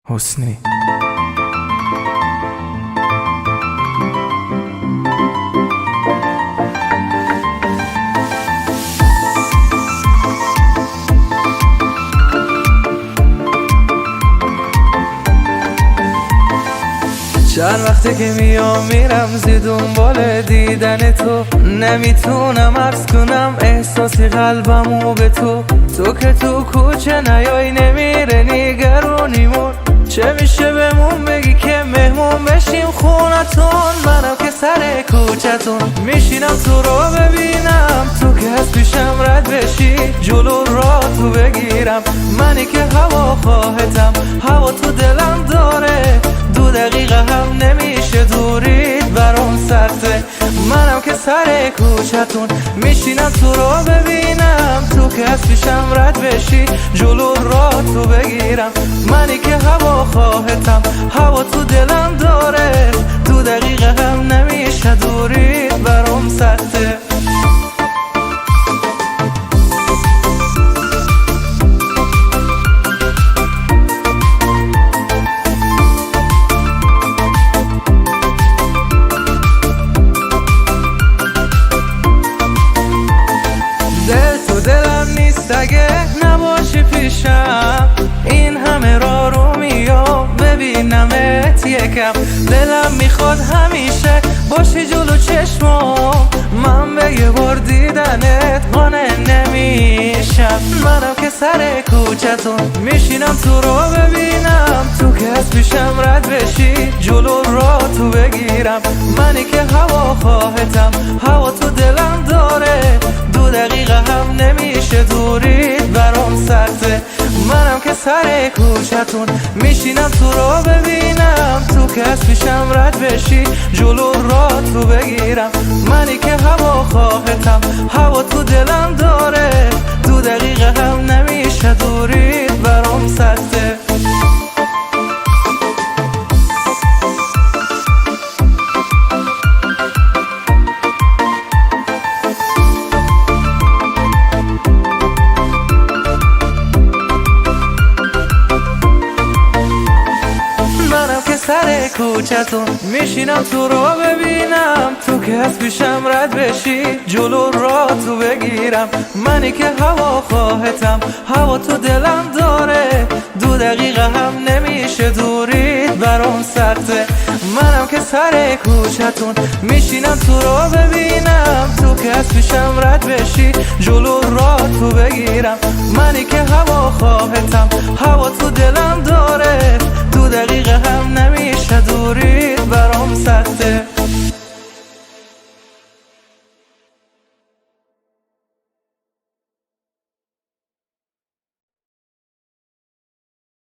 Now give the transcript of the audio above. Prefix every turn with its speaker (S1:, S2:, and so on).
S1: حسنی. چند وقته که میام میرم زی دنبال دیدن تو، نمیتونم عرض کنم احساسی قلبمو به تو. تو که تو کوچه نیای نمیره نگرونیمون، چه میشه بهمون بگی که مهمون بشیم خونتون؟ منم که سر کوچتون میشینم تو رو ببینم، تو که از پیشم رد بشی جلو را تو بگیرم. منی که هوا خواهتم، هوا تو دلم داره، 2 دقیقه هم نمیشه دورید برام سخته. منم که سر کوچتون میشینم تو رو ببینم، تو که از پیشم رد بشی جلو را تو بگیرم. منی که هوا خواهتم، هوا تو دلم داره، 2 دقیقه هم نمیشه دورید برام سخته. دلم نیست اگه نباشی پیشم، این همه راه رو میام ببینمت یکم. دلم میخواد همیشه باشی جلو چشمام، من به یه بار دیدنت قانع نمیشم. منم که سر کوچتون میشینم تو رو ببینم، تو که از پیشم رد بشی جلو را تو بگیرم. منی که هوا خواهتم، هوا تو دلم داره، 2 دقیقه هم نمیشه دورید برام سخته. منم که سر کوچتون میشینم تو رو ببینم، تو که از پیشم رد بشی جلو را تو بگیرم. منی که هوا خواهتم، هوا تو دلم داره، 2 دقیقه هم نمیشه دورید برام سخته. سر کوچتون میشینم تو رو ببینم، تو که از پیشم رد بشی جلو را تو بگیرم. منی که هوا خواهتم، هوا تو دلم داره، 2 دقیقه هم نمیشه دورید برام سخته. منم که سر کوچتون میشینم تو رو ببینم، تو که از پیشم رد بشی جلو را تو بگیرم. منی که هوا خواهتم، هوا تو دلم داره،